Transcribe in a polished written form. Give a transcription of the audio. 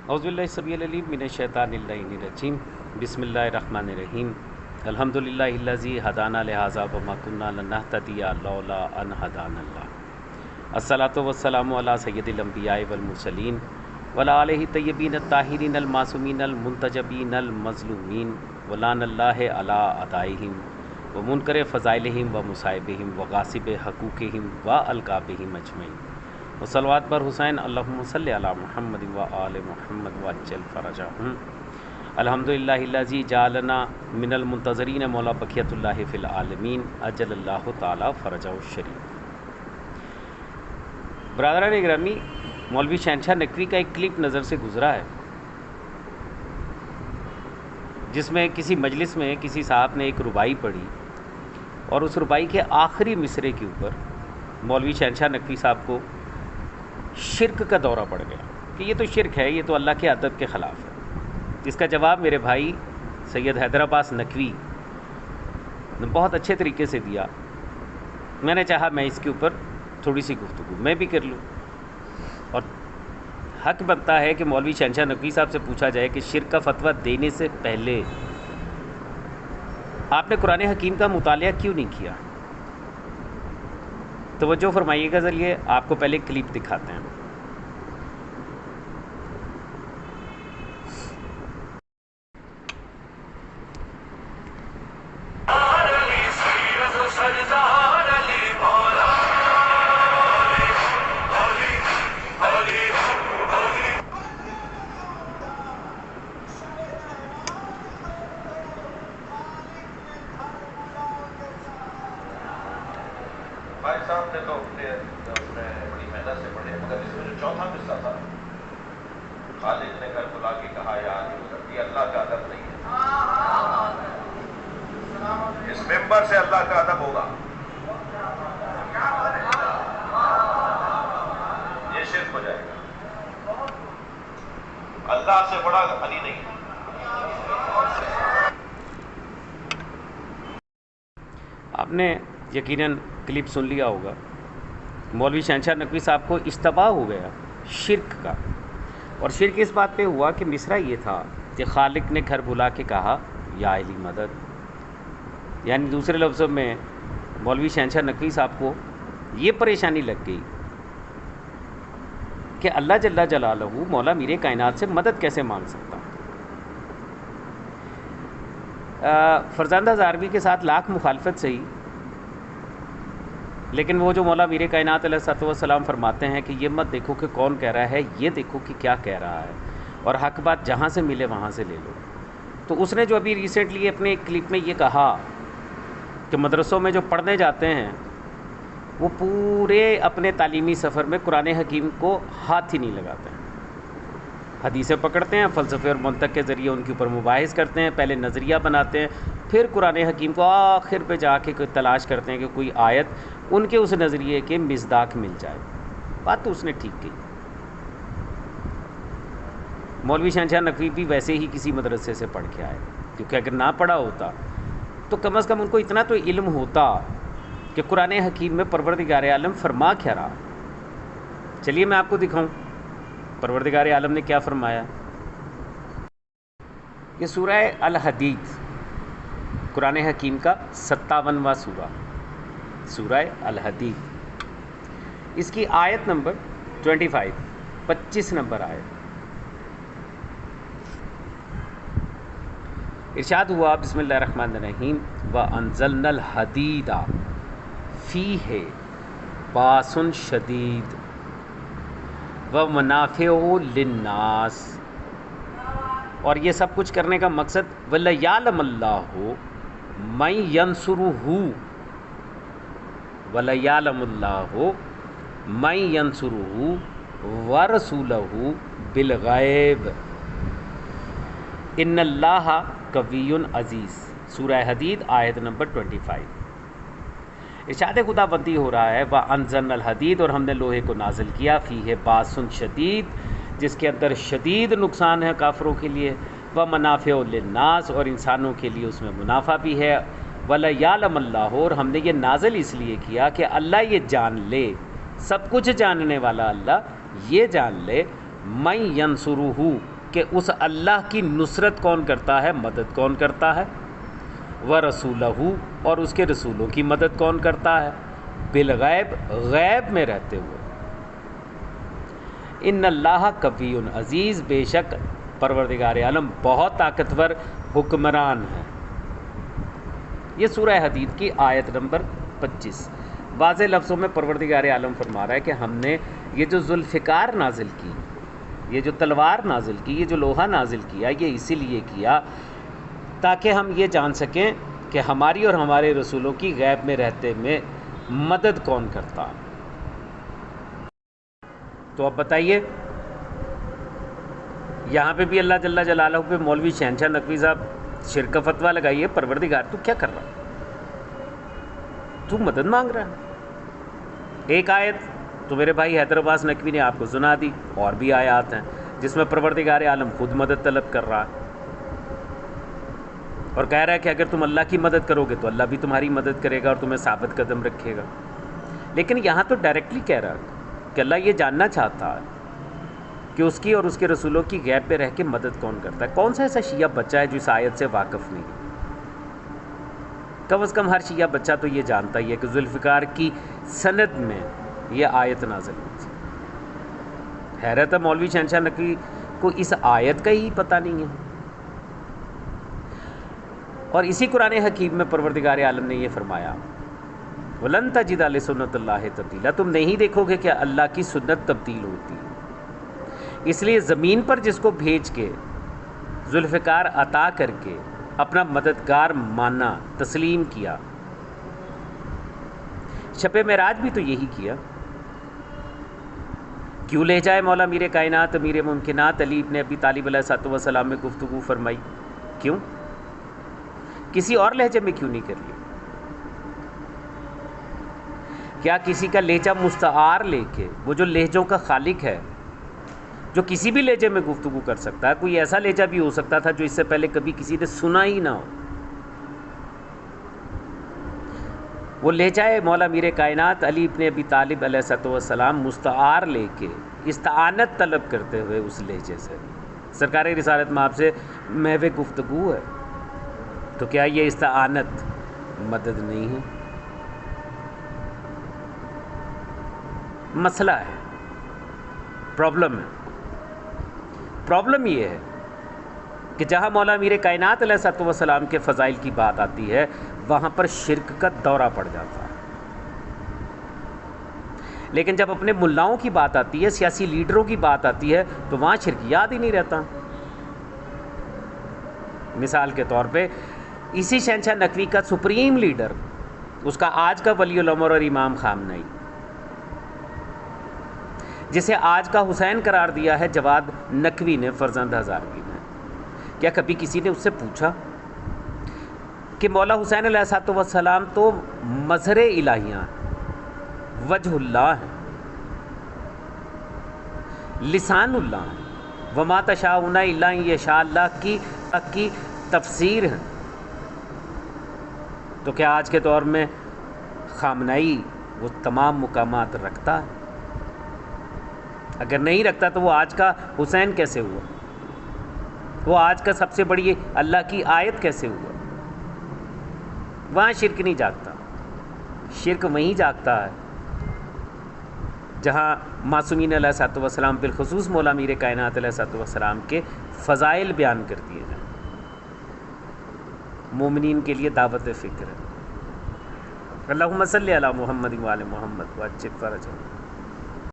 اعوذ باللہ السمیع العلیم من الشیطان اللعین الرجیم بسم اللہ الرحمن الرحیم الحمدللہ الذی ہدانا لہذا وما کنا لنہتدی لولا ان ہدانا اللہ الصلاۃ والسلام علی سید الانبیاء والمرسلین وعلی آلہ الطیبین الطاہرین المعصومین المنتجبین المظلومین ولعن اللہ علی اعدائہم ومنکر فضائلہم ومصائبہم وغاصب حقوقہم والقابہم اجمعین وصلوات بر حسین اللہم صلی علی محمد و آل محمد وعجل فرجہم الحمدللہ الذی جعلنا من المنتظرین مولا بقیت اللہ فی العالمین اجل اللہ تعالی فرجہ الشریف۔ برادران گرامی، مولوی شہنشاہ نقوی کا ایک کلپ نظر سے گزرا ہے جس میں کسی مجلس میں کسی صاحب نے ایک ربائی پڑھی اور اس ربائی کے آخری مصرعے کے اوپر مولوی شہنشاہ نقوی صاحب کو شرک کا دورہ پڑ گیا کہ یہ تو شرک ہے، یہ تو اللہ کے ادب کے خلاف ہے۔ اس کا جواب میرے بھائی سید حیدر عباس نقوی نے بہت اچھے طریقے سے دیا۔ میں نے چاہا میں اس کے اوپر تھوڑی سی گفتگو میں بھی کر لوں، اور حق بنتا ہے کہ مولوی شہنشاہ نقوی صاحب سے پوچھا جائے کہ شرک کا فتویٰ دینے سے پہلے آپ نے قرآن حکیم کا مطالعہ کیوں نہیں کیا؟ توجہ فرمائیے گا، ذریعے آپ کو پہلے کلپ دکھاتے ہیں۔ بھائی صاحب نے تو اپنے بڑی محنت سے پڑھے، مگر اس میں جو چوتھا حصہ تھا، خالق نے گھر بلا کے کہا یار یہ اللہ کا ادب نہیں ہے، اس ممبر سے اللہ کا ادب ہوگا، یہ شرک ہو جائے گا، اللہ سے بڑا غنی نہیں ہے۔ آپ نے یقیناً کلپ سن لیا ہوگا، مولوی شہنشاہ نقوی صاحب کو اشتباہ ہو گیا شرک کا، اور شرک اس بات پہ ہوا کہ مصرع یہ تھا کہ خالق نے گھر بلا کے کہا یا علی مدد، یعنی دوسرے لفظوں میں مولوی شہنشاہ نقوی صاحب کو یہ پریشانی لگ گئی کہ اللہ جل جلالہ مولا میرے کائنات سے مدد کیسے مانگ سکتا۔ فرزندہ زاروی کے ساتھ لاکھ مخالفت صحیح، لیکن وہ جو مولا میر کائنات علیہ الصلوۃ والسلام فرماتے ہیں کہ یہ مت دیکھو کہ کون کہہ رہا ہے، یہ دیکھو کہ کیا کہہ رہا ہے، اور حق بات جہاں سے ملے وہاں سے لے لو۔ تو اس نے جو ابھی ریسنٹلی اپنے ایک کلپ میں یہ کہا کہ مدرسوں میں جو پڑھنے جاتے ہیں وہ پورے اپنے تعلیمی سفر میں قرآن حکیم کو ہاتھ ہی نہیں لگاتے ہیں، حدیثیں پکڑتے ہیں، فلسفے اور منطق کے ذریعے ان کے اوپر مباحث کرتے ہیں، پہلے نظریہ بناتے ہیں، پھر قرآن حکیم کو آخر پہ جا کے کوئی تلاش کرتے ہیں کہ کوئی آیت ان کے اس نظریے کے مصداق مل جائے۔ بات تو اس نے ٹھیک کی۔ مولوی شہنشاہ نقوی بھی ویسے ہی کسی مدرسے سے پڑھ کے آئے، کیونکہ اگر نہ پڑھا ہوتا تو کم از کم ان کو اتنا تو علم ہوتا کہ قرآن حکیم میں پروردگار عالم فرما کیا رہا۔ چلیے میں آپ کو دکھاؤں پروردگار عالم نے کیا فرمایا۔ یہ سورہ الحدید قرآن حکیم کا 57واں سورہ، سورہ الحدید، اس کی آیت نمبر 25 نمبر آیت۔ ارشاد ہوا بسم اللہ الرحمن الرحیم وَأَنزَلْنَا الْحَدِيدَ فِيهِ بَأْسٌ شَدِيدٌ وَمَنَافِعُ لِلنَّاسِ، اور یہ سب کچھ کرنے کا مقصد وَلَيَعْلَمَ اللَّهُ مَن يَنصُرُهُ، وَلَيَعْلَمُ اللَّهُ مَن يَنصُرُهُ وَرَسُولَهُ بِالْغَیبِ إِنَّ اللَّهَ قَوِیٌّ عزیز، سورہ حدید آیت نمبر 25۔ ارشاد خدا بندی ہو رہا ہے وَأَنزَلْنَا الْحَدِيدَ، اور ہم نے لوہے کو نازل کیا، فِيهِ بَأْسٌ شَدِيدٌ، جس کے اندر شدید نقصان ہے کافروں کے لیے، وَمَنَافِعُ لِلنَّاسِ، اور انسانوں کے لیے اس میں منافع بھی ہے، وَلَيَعْلَمَ اللَّهُ، اور ہم نے یہ نازل اس لیے کیا کہ اللہ یہ جان لے، سب کچھ جاننے والا اللہ یہ جان لے، مَن يَنصُرُهُ، کہ اس اللہ کی نصرت کون کرتا ہے، مدد کون کرتا ہے، وَرَسُولَهُ، اور اس کے رسولوں کی مدد کون کرتا ہے، بالغیب، غیب میں رہتے ہوئے۔ ان اللہ قوی عزیز، بے شک پروردگار عالم بہت طاقتور حکمران ہے۔ یہ سورہ حدید کی آیت نمبر 25 واضح لفظوں میں پروردگار عالم فرما رہا ہے کہ ہم نے یہ جو ذوالفقار نازل کی، یہ جو تلوار نازل کی، یہ جو لوہا نازل کیا، یہ اسی لیے کیا تاکہ ہم یہ جان سکیں کہ ہماری اور ہمارے رسولوں کی غیب میں رہتے میں مدد کون کرتا۔ تو اب بتائیے، یہاں پہ بھی اللہ جل جلالہ پہ مولوی شہنشاہ نقوی صاحب شرک کا فتویٰ لگائیے، پروردگار تو کیا کر رہا، تو مدد مانگ رہا ہے۔ ایک آیت تو میرے بھائی حیدر عباس نقوی نے آپ کو سنا دی، اور بھی آیات ہیں جس میں پروردگار عالم خود مدد طلب کر رہا ہے اور کہہ رہا ہے کہ اگر تم اللہ کی مدد کرو گے تو اللہ بھی تمہاری مدد کرے گا اور تمہیں ثابت قدم رکھے گا۔ لیکن یہاں تو ڈائریکٹلی کہہ رہا ہے کہ اللہ یہ جاننا چاہتا ہے کہ اس کی اور اس کے رسولوں کی غیب پہ رہ کے مدد کون کرتا ہے۔ کون سا ایسا شیعہ بچہ ہے جو اس آیت سے واقف نہیں ہے؟ کم از کم ہر شیعہ بچہ تو یہ جانتا ہی ہے کہ ذوالفقار کی سند میں یہ آیت نازل ہوئی تھی۔ حیرت ہے مولوی شہنشاہ نقوی کو اس آیت کا ہی پتہ نہیں ہے۔ اور اسی قرآن حکیم میں پروردگار عالم نے یہ فرمایا، وَلَن تَجِدَ لِسُنَّتِ اللَّهِ تَبْدِيلًا، تم نہیں دیکھو گے کہ اللہ کی سنت تبدیل ہوتی ہے۔ اس لیے زمین پر جس کو بھیج کے ذوالفقار عطا کر کے اپنا مددگار مانا، تسلیم کیا۔ شب معراج بھی تو یہی کیا۔ کیوں لے جائے مولا میر کائنات امیر ممکنات علی ابن ابی طالب علیہ السلام میں گفتگو فرمائی؟ کیوں؟ کسی اور لہجے میں کیوں نہیں کر لی؟ کیا کسی کا لہجہ مستعار لے کے، وہ جو لہجوں کا خالق ہے، جو کسی بھی لہجے میں گفتگو کر سکتا ہے، کوئی ایسا لہجہ بھی ہو سکتا تھا جو اس سے پہلے کبھی کسی نے سنا ہی نہ ہو، وہ لہجہ مولا میر کائنات علی ابن ابی طالب علیہ السلام مستعار لے کے استعانت طلب کرتے ہوئے اس لہجے سے سرکار رسالت میں آپ سے محو گفتگو ہے، تو کیا یہ استعانت مدد نہیں ہے؟ مسئلہ ہے، پرابلم ہے۔ پرابلم یہ ہے کہ جہاں مولا میر کائنات علیہ السلام کے فضائل کی بات آتی ہے وہاں پر شرک کا دورہ پڑ جاتا ہے، لیکن جب اپنے ملاؤں کی بات آتی ہے، سیاسی لیڈروں کی بات آتی ہے، تو وہاں شرک یاد ہی نہیں رہتا۔ مثال کے طور پہ اسی شہنشاہ نقوی کا سپریم لیڈر، اس کا آج کا ولی الامر اور امام خامنہئی، جسے آج کا حسین قرار دیا ہے جواد نقوی نے، فرزند ہزاروی نے، کیا کبھی کسی نے اس سے پوچھا کہ مولا حسین علیہ السلام تو مظہر الہیاں ہیں، وجہ اللہ ہیں، لسان اللہ ہیں، وما تشاءون الا ان یشاء اللہ کی تفسیر ہیں، تو کیا آج کے دور میں خامنہئی وہ تمام مقامات رکھتا ہے؟ اگر نہیں رکھتا تو وہ آج کا حسین کیسے ہوا؟ وہ آج کا سب سے بڑی اللہ کی آیت کیسے ہوا؟ وہاں شرک نہیں جاگتا۔ شرک وہیں جاگتا ہے جہاں معصومین علیہ السلام بالخصوص مولا میر کائنات علیہ السلام کے فضائل بیان کر دیے جائیں، مومنین کے لیے دعوت فکر ہے۔ اللہم صلی علی محمد و آل محمد وعجل فرجہم۔